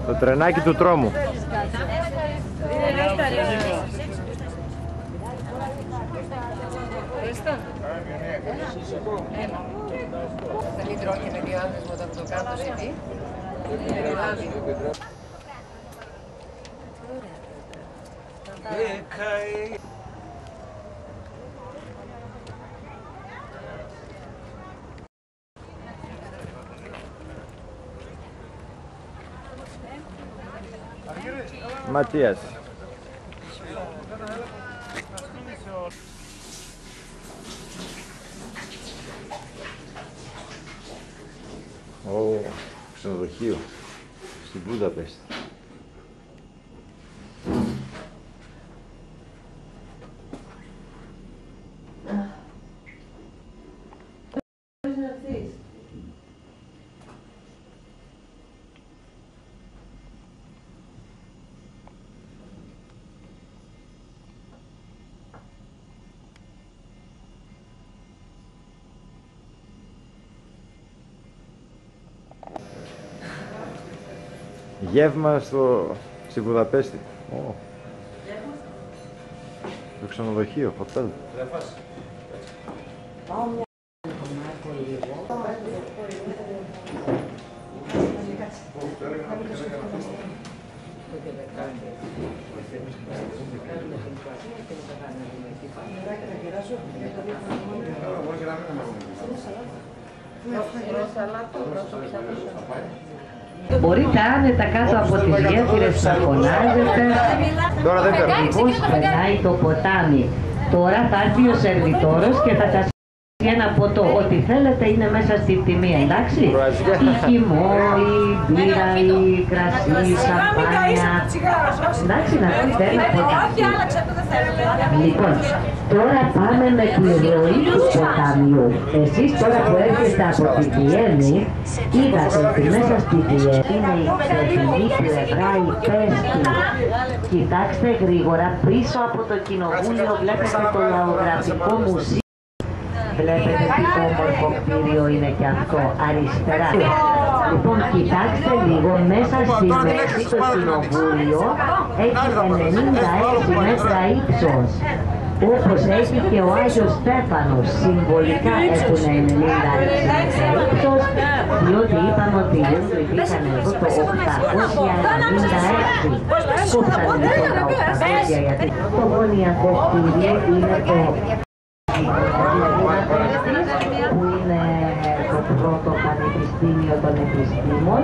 Το τρενάκι του τρόμου. Καλύτερο όχι με δύο άντρες όταν το κάνω το CD. Ματίας. Ξενοδοχείο στην Βουδαπέστη. Γεύμα στη Βουδαπέστη. Το ξενοδοχείο, χοτέλ. Μπορείτε άνετα κάτω από τις γέφυρες να φωνάζετε. Τώρα δεν περνάει. Πώς περνάει το ποτάμι. Τώρα θα έρθει ο σερβιτόρος και θα σας πει ένα ποτό. Ό,τι θέλετε είναι μέσα στη τιμή, εντάξει. Η χυμό, η μπύρα, η κρασί, η σαμπάνια. Εντάξει, να πείτε ένα ποτάμι. Λοιπόν, τώρα πάμε με τη ροή του ποτάμιου. Εσείς τώρα που έρχεστε από τη Βιέννη, είδατε ότι μέσα στη Βιέννη είναι η ξεφυλή πλευρά, η πέστη. Κοιτάξτε γρήγορα, πίσω από το κοινοβούλιο βλέπετε το λαογραφικό μουσείο. Βλέπετε τι όμορφο κτίριο είναι και αυτό, αριστερά. Λοιπόν, κοιτάξτε λίγο, μέσα στη μέση το κοινοβούλιο έχει 96 μέτρα ύψος. Όπως έχει και ο Άγιος Στέφανος, συμβολικά έχουν 96 μέτρα ύψος, διότι είπαμε ότι οι Ούγγροι μπήκαν εδώ το 896. Κόψανε λοιπόν τα 800 γιατί το γωνιακό κτίριο είναι το που είναι το πρώτο πανεπιστήμιο των επιστήμων.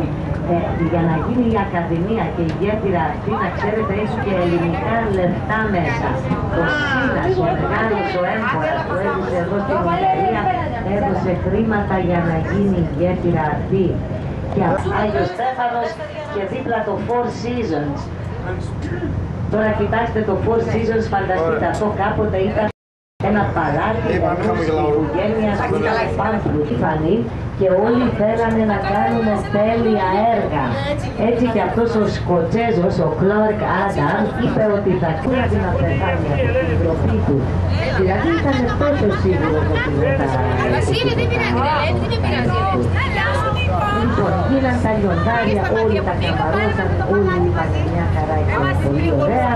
Για να γίνει η Ακαδημία και η γέφυρα αυτή, να ξέρετε, έχει και ελληνικά λεφτά μέσα. Ο Σίνας, ο μεγάλος ο έμπορας που έδωσε εδώ στην Ουγγαρία, έδωσε χρήματα για να γίνει η γέφυρα αυτή. Και Άγιος Στέφανος και δίπλα το Four Seasons. Τώρα κοιτάξτε το Four Seasons, φανταστείτε αυτό κάποτε ήταν ένα παλάτι ενός οικογένειας που ήταν πανφρούτιφανή και όλοι θέλανε να κάνουν τέλεια έργα. Έτσι και αυτός ο Σκοτσέζος, ο Κλάρκ Άνταμ, είπε ότι θα κούραζε να πεθάνει από την τροπή του. Δηλαδή ήταν τόσο σίγουρος ότι δεν θα Λοιπόν, γίναν τα λιοντάρια, όλοι τα καμαρώσαν, όλοι είπαν μια χαρά και πολύ ωραία.